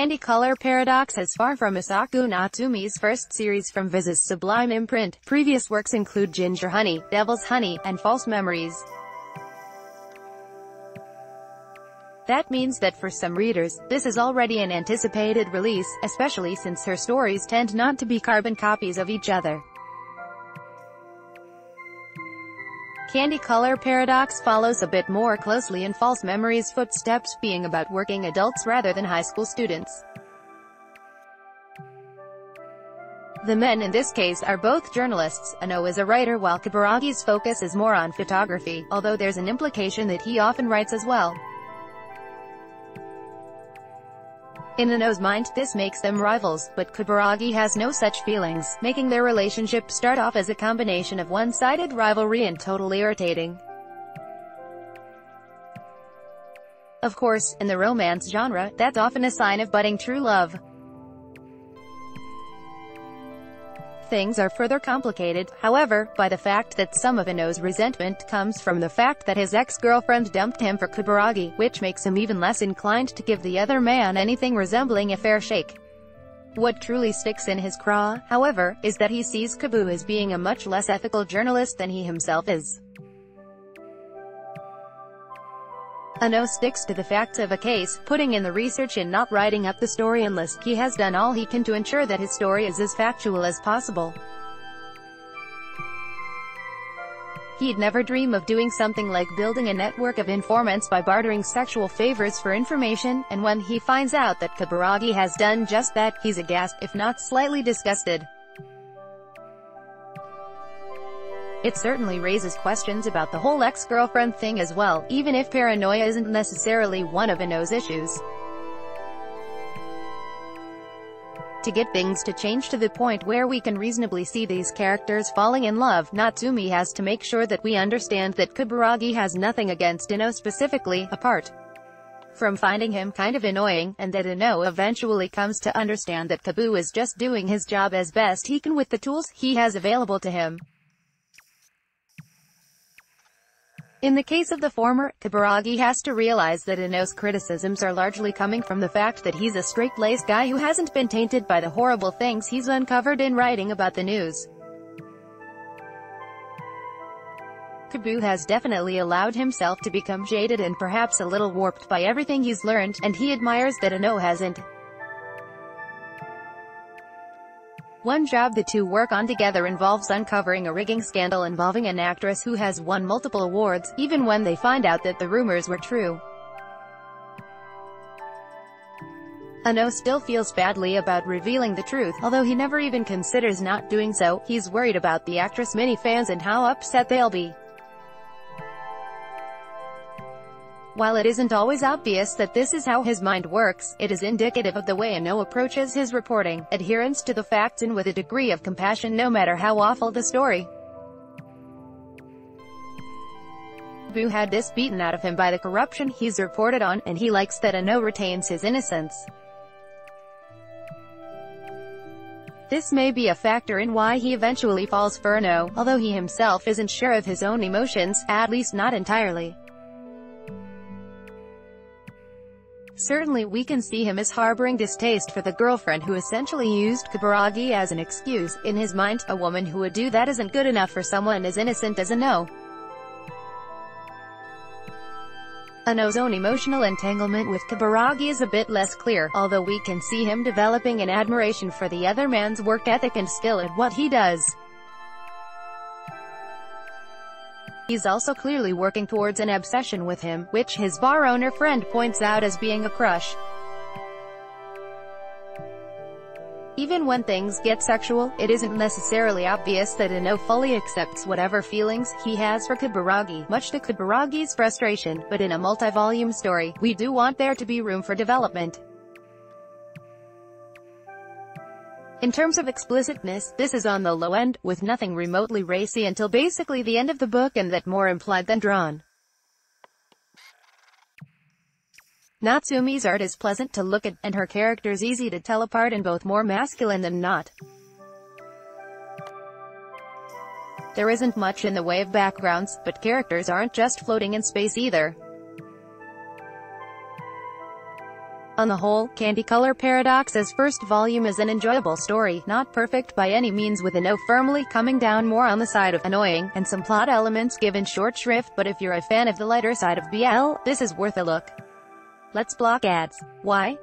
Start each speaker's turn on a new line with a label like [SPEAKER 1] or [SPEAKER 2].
[SPEAKER 1] Candy Color Paradox is far from Isaku Natsume's first series from Viz's SuBLime imprint. Previous works include Ginger Honey, Devil's Honey, and False Memories. That means that for some readers, this is already an anticipated release, especially since her stories tend not to be carbon copies of each other. Candy Color Paradox follows a bit more closely in False Memories' footsteps, being about working adults rather than high school students. The men in this case are both journalists. Ano is a writer while Kibaragi's focus is more on photography, although there's an implication that he often writes as well. In Ano's mind, this makes them rivals, but Kibaragi has no such feelings, making their relationship start off as a combination of one-sided rivalry and totally irritating. Of course, in the romance genre, that's often a sign of budding true love. Things are further complicated, however, by the fact that some of Ano's resentment comes from the fact that his ex-girlfriend dumped him for Kibaragi, which makes him even less inclined to give the other man anything resembling a fair shake. What truly sticks in his craw, however, is that he sees Kibu as being a much less ethical journalist than he himself is. Ano sticks to the facts of a case, putting in the research and not writing up the story unless he has done all he can to ensure that his story is as factual as possible. He'd never dream of doing something like building a network of informants by bartering sexual favors for information, and when he finds out that Kibaragi has done just that, he's aghast, if not slightly disgusted. It certainly raises questions about the whole ex-girlfriend thing as well, even if paranoia isn't necessarily one of Ano's issues. To get things to change to the point where we can reasonably see these characters falling in love, Natsume has to make sure that we understand that Kibaragi has nothing against Ano specifically, apart from finding him kind of annoying, and that Ano eventually comes to understand that Kibu is just doing his job as best he can with the tools he has available to him. In the case of the former, Kibaragi has to realize that Ano's criticisms are largely coming from the fact that he's a straight-laced guy who hasn't been tainted by the horrible things he's uncovered in writing about the news. Kibu has definitely allowed himself to become jaded and perhaps a little warped by everything he's learned, and he admires that Ano hasn't. One job the two work on together involves uncovering a rigging scandal involving an actress who has won multiple awards, even when they find out that the rumors were true. Ano still feels badly about revealing the truth, although he never even considers not doing so. He's worried about the actress' many fans and how upset they'll be. While it isn't always obvious that this is how his mind works, it is indicative of the way Ano approaches his reporting, adherence to the facts and with a degree of compassion no matter how awful the story. Kibu had this beaten out of him by the corruption he's reported on, and he likes that Ano retains his innocence. This may be a factor in why he eventually falls for Ano, although he himself isn't sure of his own emotions, at least not entirely. Certainly we can see him as harboring distaste for the girlfriend who essentially used Kibaragi as an excuse. In his mind, a woman who would do that isn't good enough for someone as innocent as Ano. Ano's own emotional entanglement with Kibaragi is a bit less clear, although we can see him developing an admiration for the other man's work ethic and skill at what he does. He's also clearly working towards an obsession with him, which his bar owner friend points out as being a crush. Even when things get sexual, it isn't necessarily obvious that Ano fully accepts whatever feelings he has for Kibaragi, much to Kibaragi's frustration, but in a multi-volume story, we do want there to be room for development. In terms of explicitness, this is on the low end, with nothing remotely racy until basically the end of the book, and that more implied than drawn. Natsume's art is pleasant to look at, and her characters easy to tell apart and both more masculine than not. There isn't much in the way of backgrounds, but characters aren't just floating in space either. On the whole, Candy Color Paradox's first volume is an enjoyable story, not perfect by any means, with an O firmly coming down more on the side of annoying, and some plot elements given short shrift, but if you're a fan of the lighter side of BL, this is worth a look. Let's block ads. Why?